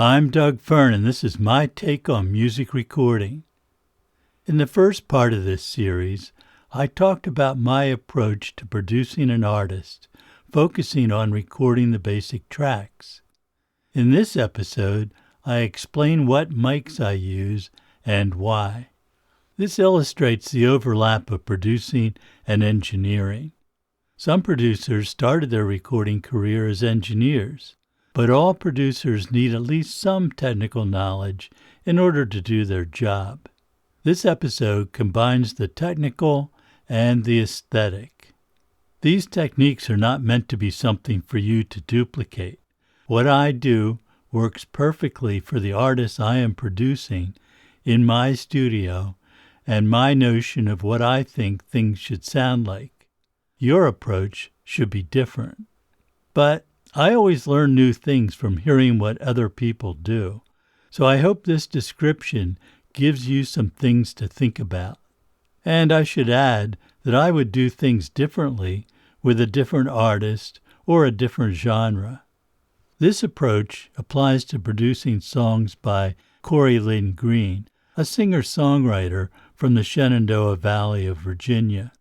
I'm Doug Fern, and this is my take on music recording. In the first part of this series, I talked about my approach to producing an artist, focusing on recording the basic tracks. In this episode, I explain what mics I use and why. This illustrates the overlap of producing and engineering. Some producers started their recording career as engineers, but all producers need at least some technical knowledge in order to do their job. This episode combines the technical and the aesthetic. These techniques are not meant to be something for you to duplicate. What I do works perfectly for the artists I am producing in my studio and my notion of what I think things should sound like. Your approach should be different. But I always learn new things from hearing what other people do, so I hope this description gives you some things to think about. And I should add that I would do things differently with a different artist or a different genre. This approach applies to producing songs by Corrie Lynn Green, a singer-songwriter from the Shenandoah Valley of Virginia.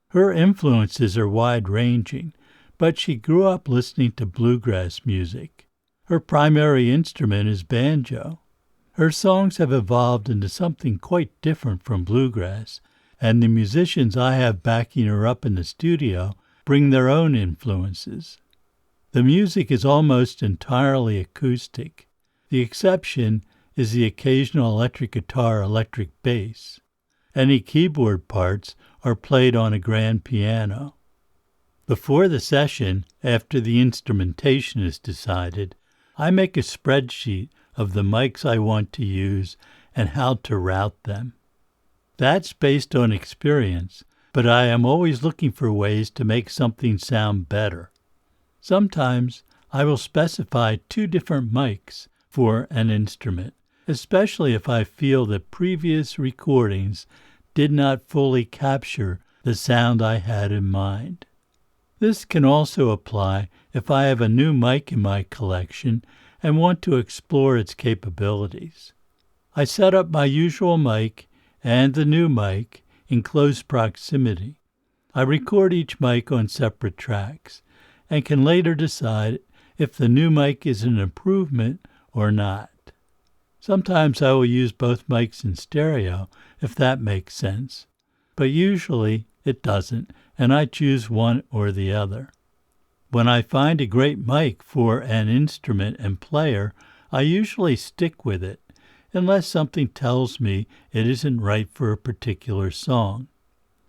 Her influences are wide-ranging, but she grew up listening to bluegrass music. Her primary instrument is banjo. Her songs have evolved into something quite different from bluegrass, and the musicians I have backing her up in the studio bring their own influences. The music is almost entirely acoustic. The exception is the occasional electric guitar, electric bass. Any keyboard parts are played on a grand piano. Before the session, after the instrumentation is decided, I make a spreadsheet of the mics I want to use and how to route them. That's based on experience, but I am always looking for ways to make something sound better. Sometimes I will specify 2 different mics for an instrument, especially if I feel that previous recordings did not fully capture the sound I had in mind. This can also apply if I have a new mic in my collection and want to explore its capabilities. I set up my usual mic and the new mic in close proximity. I record each mic on separate tracks and can later decide if the new mic is an improvement or not. Sometimes I will use both mics in stereo if that makes sense, but usually it doesn't, and I choose one or the other. When I find a great mic for an instrument and player, I usually stick with it, unless something tells me it isn't right for a particular song.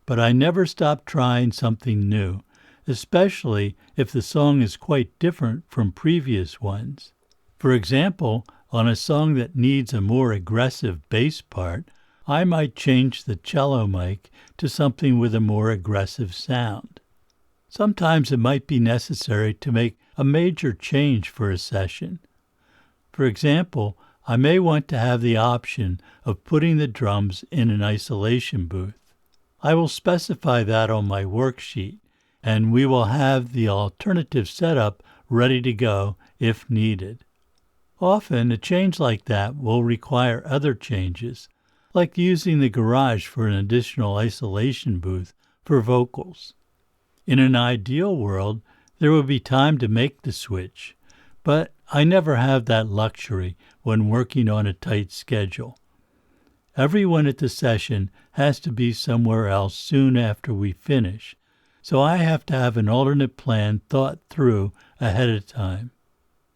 But I never stop trying something new, especially if the song is quite different from previous ones. For example, on a song that needs a more aggressive bass part, I might change the cello mic to something with a more aggressive sound. Sometimes it might be necessary to make a major change for a session. For example, I may want to have the option of putting the drums in an isolation booth. I will specify that on my worksheet, and we will have the alternative setup ready to go if needed. Often, a change like that will require other changes, like using the garage for an additional isolation booth for vocals. In an ideal world, there would be time to make the switch, but I never have that luxury when working on a tight schedule. Everyone at the session has to be somewhere else soon after we finish, so I have to have an alternate plan thought through ahead of time.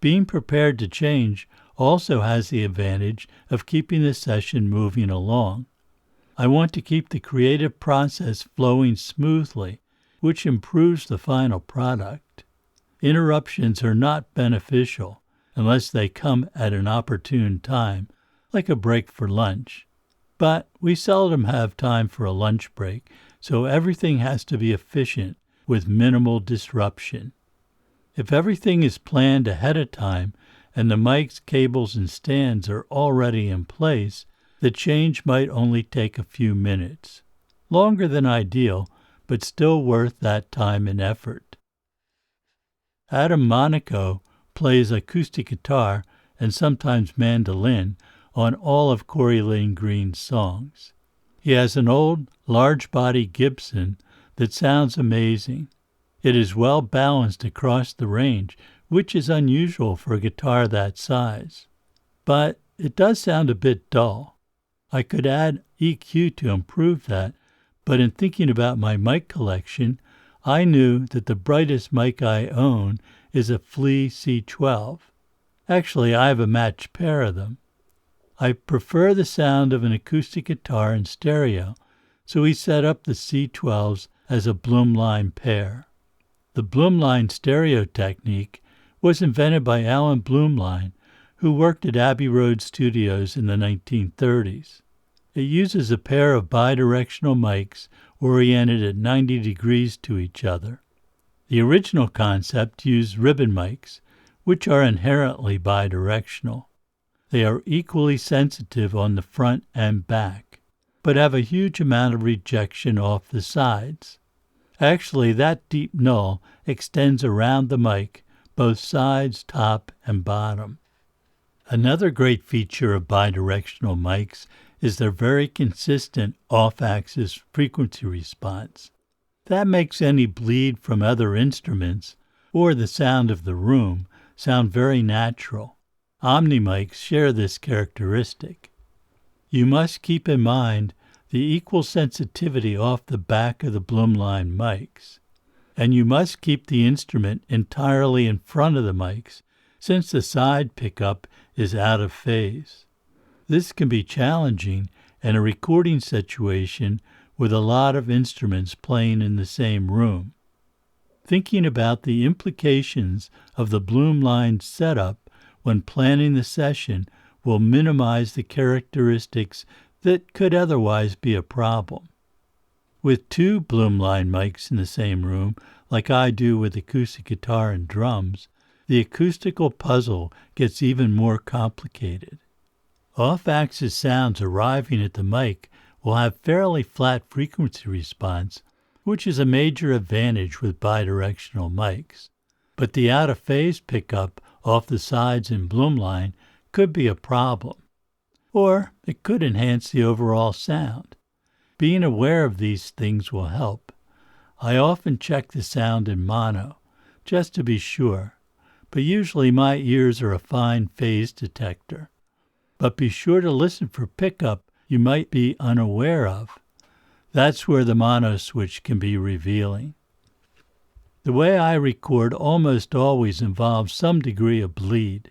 Being prepared to change also has the advantage of keeping the session moving along. I want to keep the creative process flowing smoothly, which improves the final product. Interruptions are not beneficial unless they come at an opportune time, like a break for lunch. But we seldom have time for a lunch break, so everything has to be efficient with minimal disruption. If everything is planned ahead of time and the mics, cables, and stands are already in place, the change might only take a few minutes. Longer than ideal, but still worth that time and effort. Adam Monaco plays acoustic guitar and sometimes mandolin on all of Corrie Lynn Green's songs. He has an old, large-body Gibson that sounds amazing. It is well balanced across the range, which is unusual for a guitar that size. But it does sound a bit dull. I could add EQ to improve that, but in thinking about my mic collection, I knew that the brightest mic I own is a Flea C12. Actually, I have a matched pair of them. I prefer the sound of an acoustic guitar in stereo, so we set up the C12s as a Blumlein pair. The Blumlein stereo technique was invented by Alan Blumlein, who worked at Abbey Road Studios in the 1930s. It uses a pair of bidirectional mics oriented at 90 degrees to each other. The original concept used ribbon mics, which are inherently bidirectional. They are equally sensitive on the front and back, but have a huge amount of rejection off the sides. Actually, that deep null extends around the mic, both sides, top, and bottom. Another great feature of bidirectional mics is their very consistent off-axis frequency response. That makes any bleed from other instruments, or the sound of the room, sound very natural. Omni-mics share this characteristic. You must keep in mind the equal sensitivity off the back of the Blumlein mics, and you must keep the instrument entirely in front of the mics, since the side pickup is out of phase. This can be challenging in a recording situation with a lot of instruments playing in the same room. Thinking about the implications of the Blumlein setup when planning the session will minimize the characteristics that could otherwise be a problem. With two Blumlein mics in the same room, like I do with acoustic guitar and drums, the acoustical puzzle gets even more complicated. Off-axis sounds arriving at the mic will have fairly flat frequency response, which is a major advantage with bidirectional mics. But the out-of-phase pickup off the sides in Blumlein could be a problem, or it could enhance the overall sound. Being aware of these things will help. I often check the sound in mono, just to be sure, but usually my ears are a fine phase detector. But be sure to listen for pickup you might be unaware of. That's where the mono switch can be revealing. The way I record almost always involves some degree of bleed.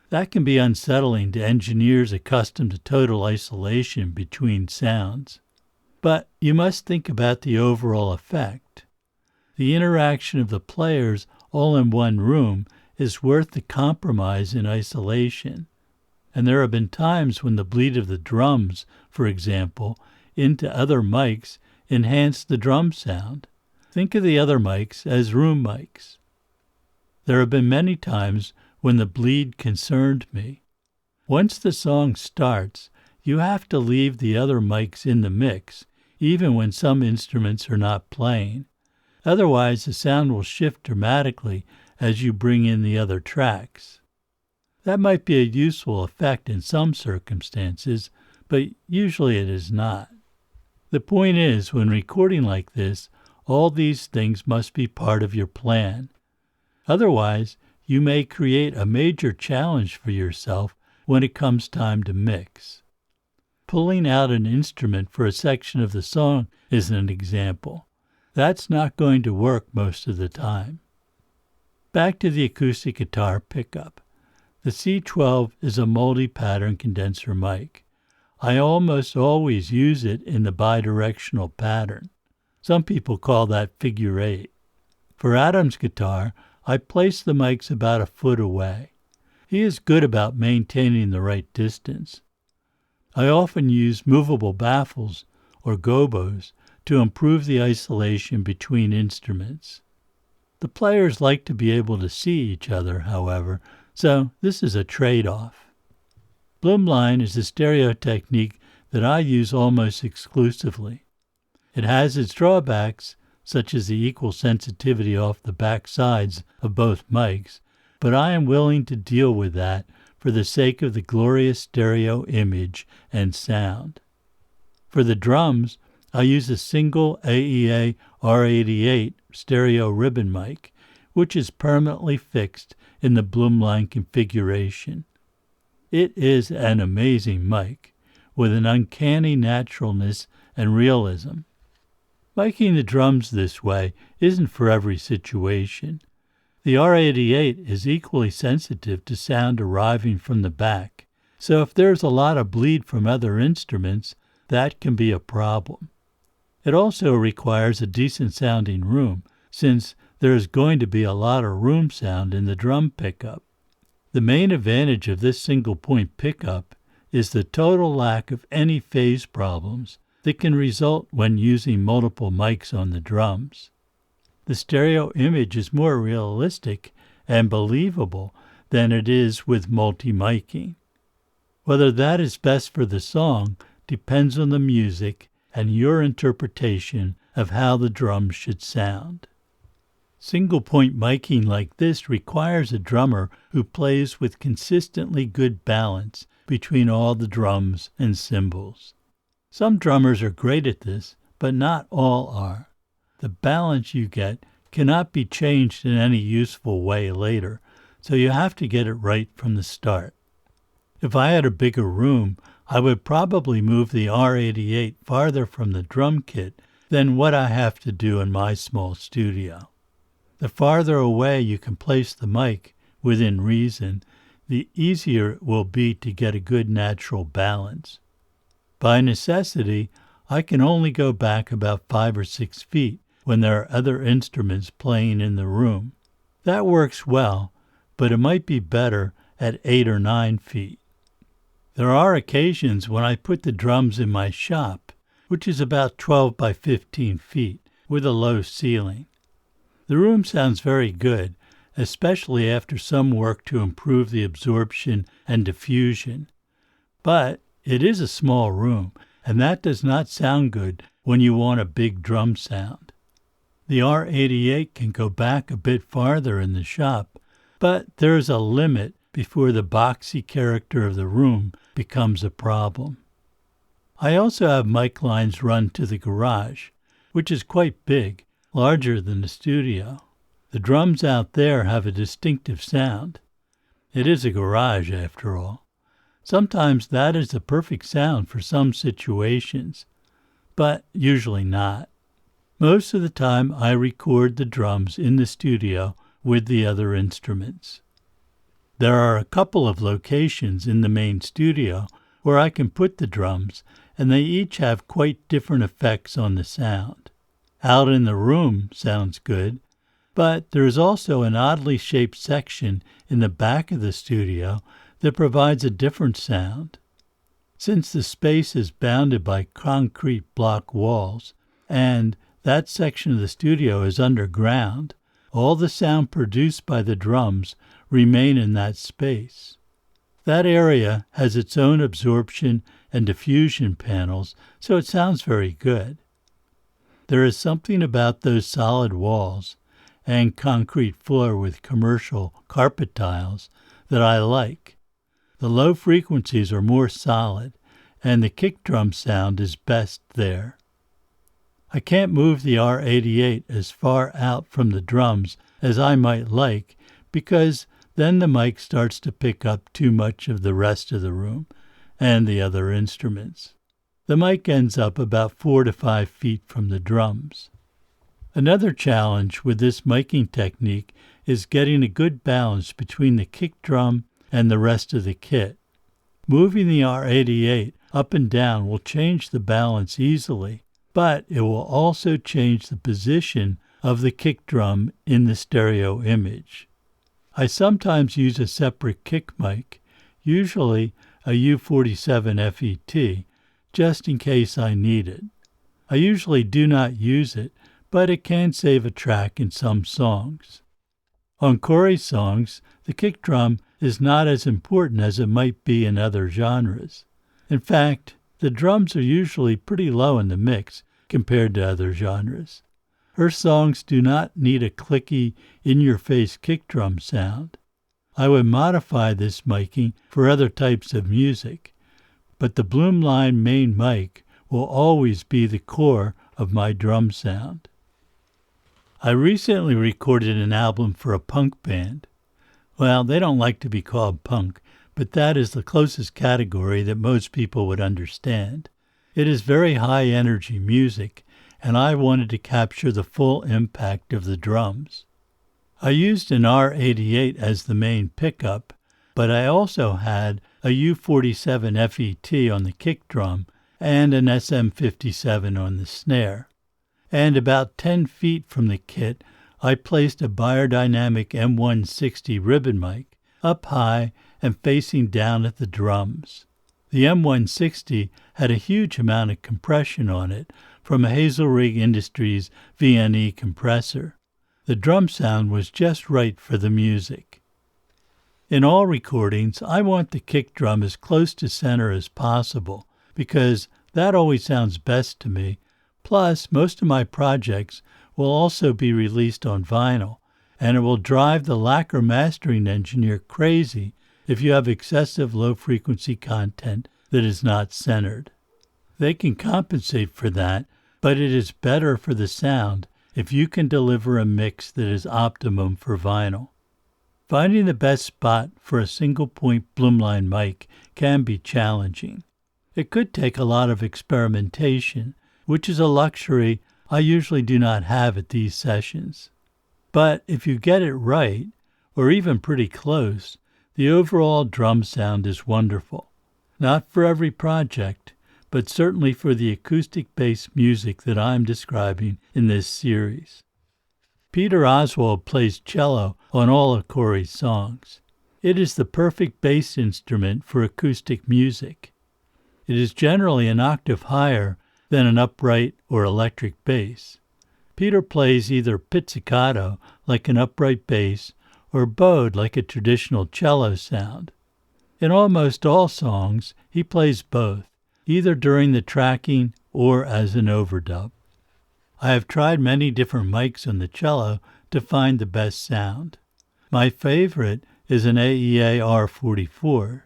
That can be unsettling to engineers accustomed to total isolation between sounds. But you must think about the overall effect. The interaction of the players all in one room is worth the compromise in isolation. And there have been times when the bleed of the drums, for example, into other mics enhanced the drum sound. Think of the other mics as room mics. There have been many times when the bleed concerned me. Once the song starts, you have to leave the other mics in the mix, even when some instruments are not playing. Otherwise, the sound will shift dramatically as you bring in the other tracks. That might be a useful effect in some circumstances, but usually it is not. The point is, when recording like this, all these things must be part of your plan. Otherwise, you may create a major challenge for yourself when it comes time to mix. Pulling out an instrument for a section of the song is an example. That's not going to work most of the time. Back to the acoustic guitar pickup. The C12 is a multi-pattern condenser mic. I almost always use it in the bidirectional pattern. Some people call that figure 8. For Adam's guitar, I place the mics about a foot away. He is good about maintaining the right distance. I often use movable baffles, or gobos, to improve the isolation between instruments. The players like to be able to see each other, however, so this is a trade-off. Blumlein is a stereo technique that I use almost exclusively. It has its drawbacks, such as the equal sensitivity off the back sides of both mics, but I am willing to deal with that for the sake of the glorious stereo image and sound. For the drums, I use a single AEA R88 stereo ribbon mic, which is permanently fixed in the Blumlein configuration. It is an amazing mic, with an uncanny naturalness and realism. Miking the drums this way isn't for every situation. The R88 is equally sensitive to sound arriving from the back, so if there's a lot of bleed from other instruments, that can be a problem. It also requires a decent sounding room, since there is going to be a lot of room sound in the drum pickup. The main advantage of this single-point pickup is the total lack of any phase problems that can result when using multiple mics on the drums. The stereo image is more realistic and believable than it is with multi-miking. Whether that is best for the song depends on the music and your interpretation of how the drums should sound. Single-point miking like this requires a drummer who plays with consistently good balance between all the drums and cymbals. Some drummers are great at this, but not all are. The balance you get cannot be changed in any useful way later, so you have to get it right from the start. If I had a bigger room, I would probably move the R88 farther from the drum kit than what I have to do in my small studio. The farther away you can place the mic, within reason, the easier it will be to get a good natural balance. By necessity, I can only go back about 5 or 6 feet when there are other instruments playing in the room. That works well, but it might be better at 8 or 9 feet. There are occasions when I put the drums in my shop, which is about 12 by 15 feet, with a low ceiling. The room sounds very good, especially after some work to improve the absorption and diffusion. But it is a small room, and that does not sound good when you want a big drum sound. The R88 can go back a bit farther in the shop, but there is a limit before the boxy character of the room becomes a problem. I also have mic lines run to the garage, which is quite big, larger than the studio. The drums out there have a distinctive sound. It is a garage, after all. Sometimes that is the perfect sound for some situations, but usually not. Most of the time I record the drums in the studio with the other instruments. There are a couple of locations in the main studio where I can put the drums, and they each have quite different effects on the sound. Out in the room sounds good, but there is also an oddly shaped section in the back of the studio that provides a different sound. Since the space is bounded by concrete block walls, and that section of the studio is underground, all the sound produced by the drums remain in that space. That area has its own absorption and diffusion panels, so it sounds very good. There is something about those solid walls and concrete floor with commercial carpet tiles that I like. The low frequencies are more solid, and the kick drum sound is best there. I can't move the R88 as far out from the drums as I might like, because then the mic starts to pick up too much of the rest of the room and the other instruments. The mic ends up about 4 to 5 feet from the drums. Another challenge with this miking technique is getting a good balance between the kick drum and the rest of the kit. Moving the R88 up and down will change the balance easily, but it will also change the position of the kick drum in the stereo image. I sometimes use a separate kick mic, usually a U47 FET, just in case I need it. I usually do not use it, but it can save a track in some songs. On Corrie's songs, the kick drum is not as important as it might be in other genres. In fact, the drums are usually pretty low in the mix compared to other genres. Her songs do not need a clicky, in-your-face kick drum sound. I would modify this miking for other types of music, but the Bloomline main mic will always be the core of my drum sound. I recently recorded an album for a punk band. Well, they don't like to be called punk, but that is the closest category that most people would understand. It is very high-energy music, and I wanted to capture the full impact of the drums. I used an R88 as the main pickup, but I also had a U47 FET on the kick drum and an SM57 on the snare. And about 10 feet from the kit, I placed a biodynamic M160 ribbon mic up high and facing down at the drums. The M160 had a huge amount of compression on it from a Hazelrig Industries VNE compressor. The drum sound was just right for the music. In all recordings, I want the kick drum as close to center as possible because that always sounds best to me. Plus, most of my projects will also be released on vinyl, and it will drive the lacquer mastering engineer crazy if you have excessive low-frequency content that is not centered. They can compensate for that, but it is better for the sound if you can deliver a mix that is optimum for vinyl. Finding the best spot for a single-point Bloomline mic can be challenging. It could take a lot of experimentation, which is a luxury I usually do not have at these sessions. But if you get it right, or even pretty close, the overall drum sound is wonderful. Not for every project, but certainly for the acoustic-based music that I'm describing in this series. Peter Oswald plays cello on all of Corrie's songs. It is the perfect bass instrument for acoustic music. It is generally an octave higher than an upright or electric bass. Peter plays either pizzicato, like an upright bass, or bowed, like a traditional cello sound. In almost all songs, he plays both, either during the tracking or as an overdub. I have tried many different mics on the cello to find the best sound. My favorite is an AEA R44.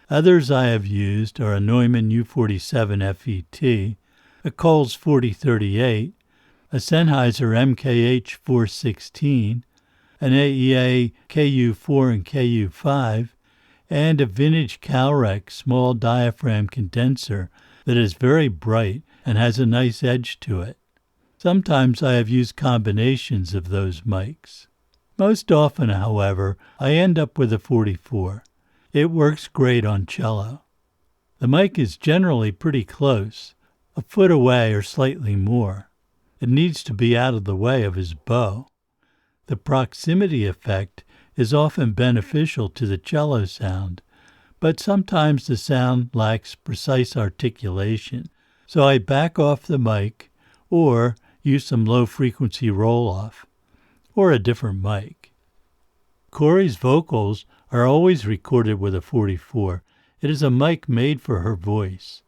Others I have used are a Neumann U47 FET, a Coles 4038, a Sennheiser MKH 416, an AEA KU4 and KU5, and a vintage Calrec small diaphragm condenser that is very bright and has a nice edge to it. Sometimes I have used combinations of those mics. Most often, however, I end up with a 44. It works great on cello. The mic is generally pretty close, a foot away or slightly more. It needs to be out of the way of his bow. The proximity effect is often beneficial to the cello sound, but sometimes the sound lacks precise articulation, so I back off the mic or use some low-frequency roll-off, or a different mic. Corrie's vocals are always recorded with a 44. It is a mic made for her voice.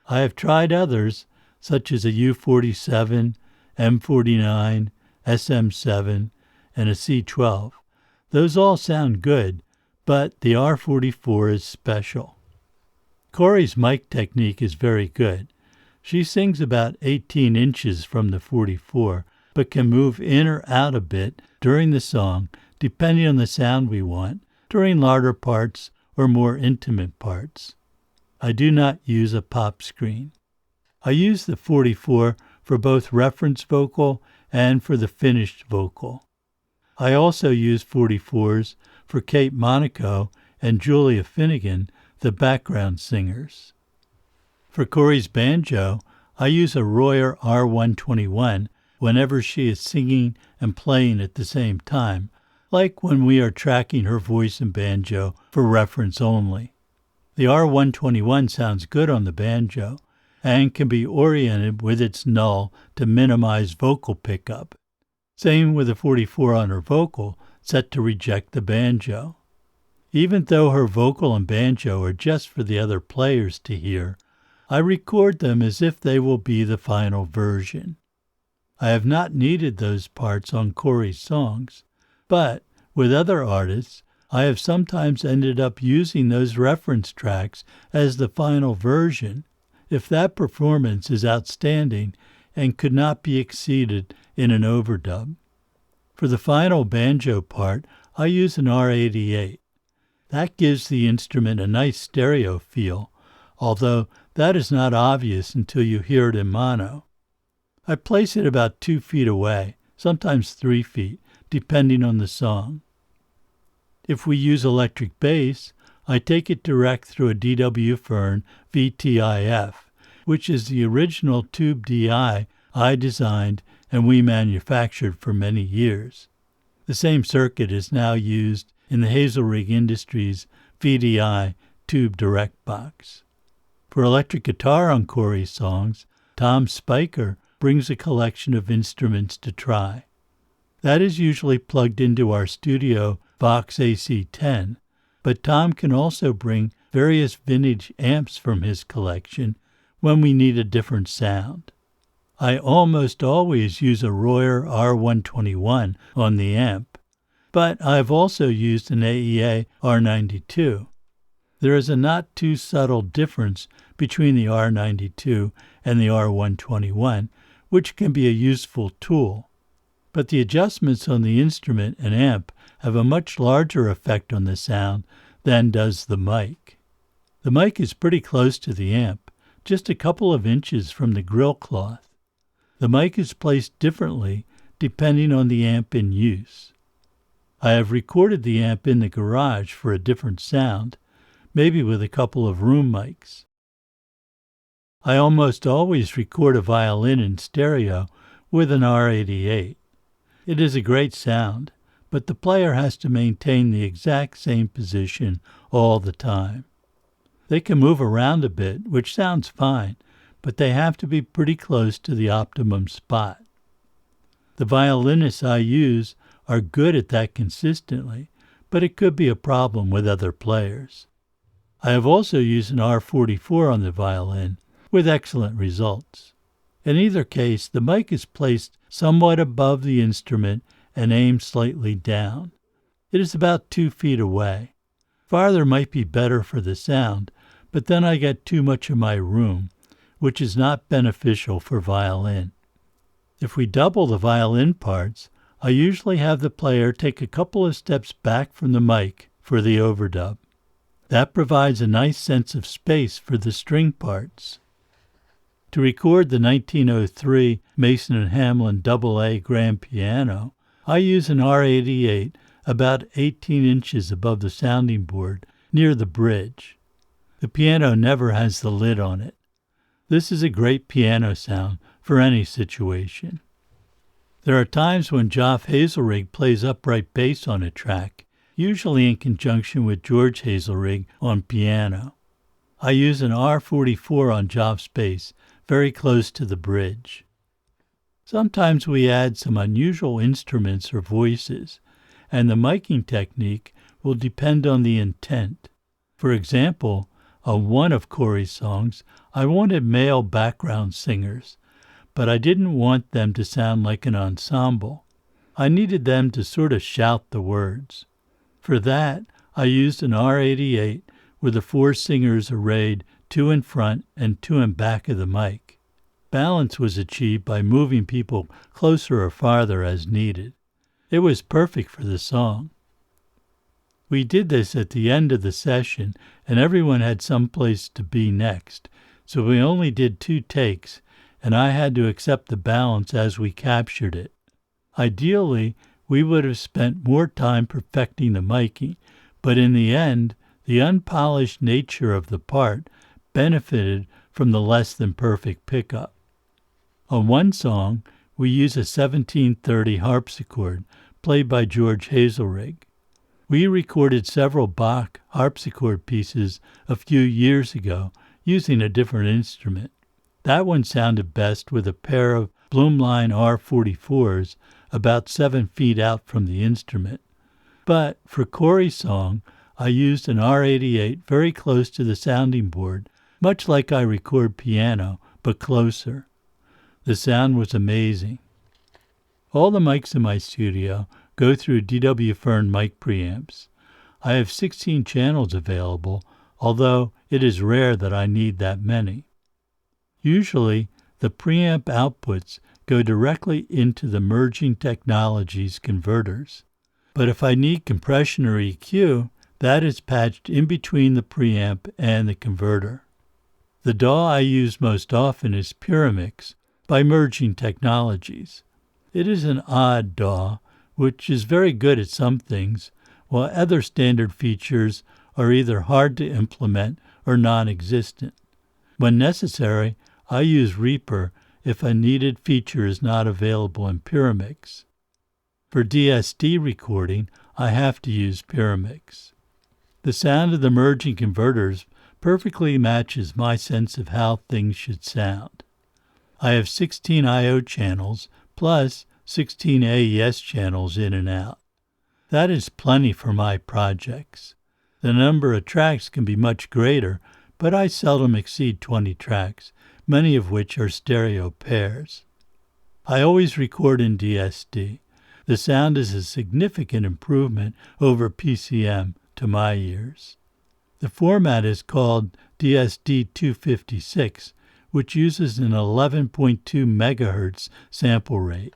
I have tried others, such as a U47, M49, SM7, and a C12. Those all sound good, but the R44 is special. Corrie's mic technique is very good. She sings about 18 inches from the 44, but can move in or out a bit during the song, depending on the sound we want, during louder parts or more intimate parts. I do not use a pop screen. I use the 44 for both reference vocal and for the finished vocal. I also use 44s for Kate Monaco and Julia Finnegan, the background singers. For Corrie's banjo, I use a Royer R121 whenever she is singing and playing at the same time, like when we are tracking her voice and banjo for reference only. The R121 sounds good on the banjo and can be oriented with its null to minimize vocal pickup. Same with the 44 on her vocal, set to reject the banjo. Even though her vocal and banjo are just for the other players to hear, I record them as if they will be the final version. I have not needed those parts on Corrie's songs, but with other artists, I have sometimes ended up using those reference tracks as the final version if that performance is outstanding and could not be exceeded in an overdub. For the final banjo part, I use an R88. That gives the instrument a nice stereo feel, although that is not obvious until you hear it in mono. I place it about 2 feet away, sometimes 3 feet, depending on the song. If we use electric bass, I take it direct through a DW Fern VTIF, which is the original tube DI I designed and we manufactured for many years. The same circuit is now used in the Hazelrig Industries VDI tube direct box. For electric guitar on Corrie's songs, Tom Spiker brings a collection of instruments to try. That is usually plugged into our studio Vox AC-10, but Tom can also bring various vintage amps from his collection when we need a different sound. I almost always use a Royer R121 on the amp, but I've also used an AEA R92. There is a not too subtle difference between the R92 and the R121, which can be a useful tool. But the adjustments on the instrument and amp have a much larger effect on the sound than does the mic. The mic is pretty close to the amp, just a couple of inches from the grill cloth. The mic is placed differently depending on the amp in use. I have recorded the amp in the garage for a different sound, maybe with a couple of room mics. I almost always record a violin in stereo with an R88. It is a great sound, but the player has to maintain the exact same position all the time. They can move around a bit, which sounds fine, but they have to be pretty close to the optimum spot. The violinists I use are good at that consistently, but it could be a problem with other players. I have also used an R44 on the violin, with excellent results. In either case, the mic is placed somewhat above the instrument and aimed slightly down. It is about 2 feet away. Farther might be better for the sound, but then I get too much of my room, which is not beneficial for violin. If we double the violin parts, I usually have the player take a couple of steps back from the mic for the overdub. That provides a nice sense of space for the string parts. To record the 1903 Mason & Hamlin AA grand piano, I use an R88 about 18 inches above the sounding board near the bridge. The piano never has the lid on it. This is a great piano sound for any situation. There are times when Joff Hazelrig plays upright bass on a track, usually in conjunction with George Hazelrig on piano. I use an R44 on Joff's bass, very close to the bridge. Sometimes we add some unusual instruments or voices, and the miking technique will depend on the intent. For example, on one of Corrie's songs, I wanted male background singers, but I didn't want them to sound like an ensemble. I needed them to sort of shout the words. For that, I used an R88 with the 4 singers arrayed 2 in front and 2 in back of the mic. Balance was achieved by moving people closer or farther as needed. It was perfect for the song. We did this at the end of the session, and everyone had some place to be next, so we only did 2 takes, and I had to accept the balance as we captured it. Ideally, we would have spent more time perfecting the miking, but in the end, the unpolished nature of the part benefited from the less than perfect pickup. On one song, we use a 1730 harpsichord played by George Hazelrig. We recorded several Bach harpsichord pieces a few years ago using a different instrument. That one sounded best with a pair of Blumlein R44s about 7 feet out from the instrument. But for Corrie's song, I used an R88 very close to the sounding board, much like I record piano, but closer. The sound was amazing. All the mics in my studio go through DW Fern mic preamps. I have 16 channels available, although it is rare that I need that many. Usually, the preamp outputs go directly into the Merging Technologies converters. But if I need compression or EQ, that is patched in between the preamp and the converter. The DAW I use most often is Pyramix by Merging Technologies. It is an odd DAW, which is very good at some things, while other standard features are either hard to implement or non-existent. When necessary, I use Reaper if a needed feature is not available in Pyramix. For DSD recording, I have to use Pyramix. The sound of the merging converters perfectly matches my sense of how things should sound. I have 16 I/O channels plus 16 AES channels in and out. That is plenty for my projects. The number of tracks can be much greater, but I seldom exceed 20 tracks, many of which are stereo pairs. I always record in DSD. The sound is a significant improvement over PCM to my ears. The format is called DSD-256, which uses an 11.2 MHz sample rate.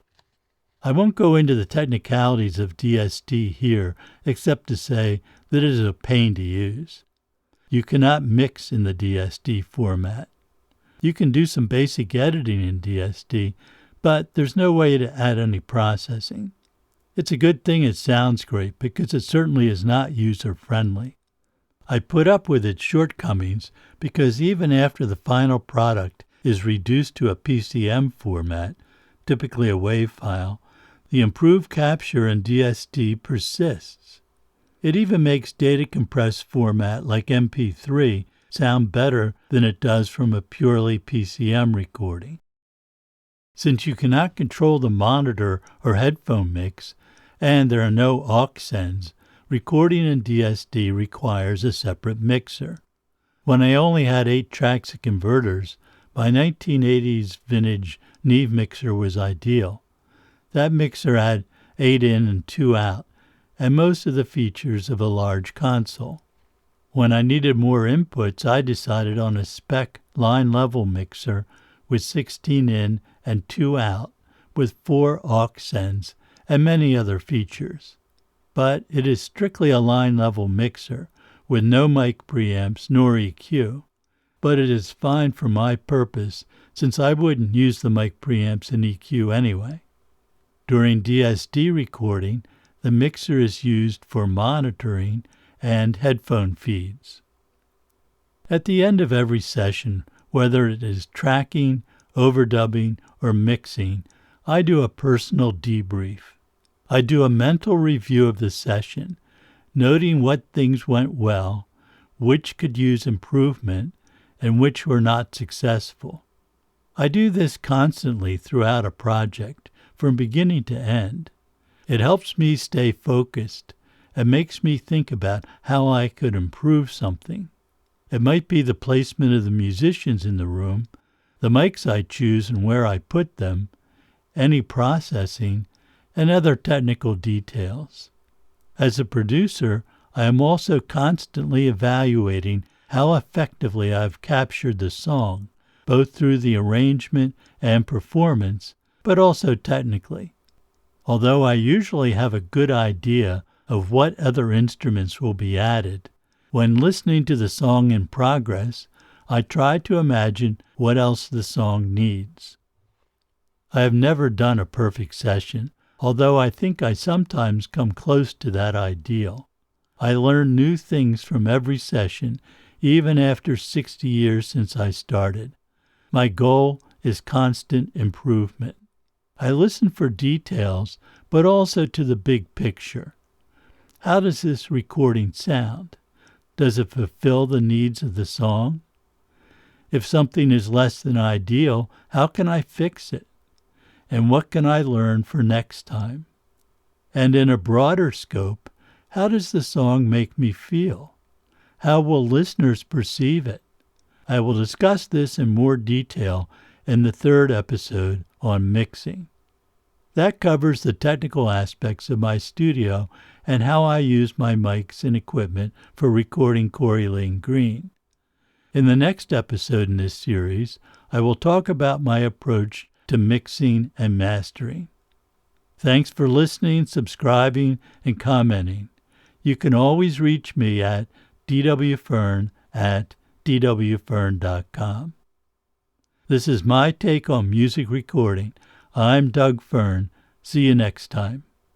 I won't go into the technicalities of DSD here, except to say that it is a pain to use. You cannot mix in the DSD format. You can do some basic editing in DSD, but there's no way to add any processing. It's a good thing it sounds great because it certainly is not user-friendly. I put up with its shortcomings because even after the final product is reduced to a PCM format, typically a WAV file, the improved capture in DSD persists. It even makes data-compressed format like MP3 sound better than it does from a purely PCM recording. Since you cannot control the monitor or headphone mix, and there are no aux sends, recording in DSD requires a separate mixer. When I only had 8 tracks of converters, my 1980s vintage Neve mixer was ideal. That mixer had 8 in and 2 out, and most of the features of a large console. When I needed more inputs, I decided on a spec line-level mixer with 16 in and 2 out, with 4 aux sends and many other features. But it is strictly a line-level mixer, with no mic preamps nor EQ. But it is fine for my purpose, since I wouldn't use the mic preamps and EQ anyway. During DSD recording, the mixer is used for monitoring and headphone feeds. At the end of every session, whether it is tracking, overdubbing, or mixing, I do a personal debrief. I do a mental review of the session, noting what things went well, which could use improvement, and which were not successful. I do this constantly throughout a project, from beginning to end. It helps me stay focused and makes me think about how I could improve something. It might be the placement of the musicians in the room, the mics I choose and where I put them, any processing, and other technical details. As a producer, I am also constantly evaluating how effectively I've captured the song, both through the arrangement and performance, but also technically. Although I usually have a good idea of what other instruments will be added, when listening to the song in progress, I try to imagine what else the song needs. I have never done a perfect session, although I think I sometimes come close to that ideal. I learn new things from every session, even after 60 years since I started. My goal is constant improvement. I listen for details, but also to the big picture. How does this recording sound? Does it fulfill the needs of the song? If something is less than ideal, how can I fix it? And what can I learn for next time? And in a broader scope, how does the song make me feel? How will listeners perceive it? I will discuss this in more detail in the 3rd episode on mixing. That covers the technical aspects of my studio and how I use my mics and equipment for recording Corrie Lynn Green. In the next episode in this series, I will talk about my approach to mixing and mastering. Thanks for listening, subscribing, and commenting. You can always reach me at dwfern@dwfern.com. This is my take on music recording. I'm Doug Fern. See you next time.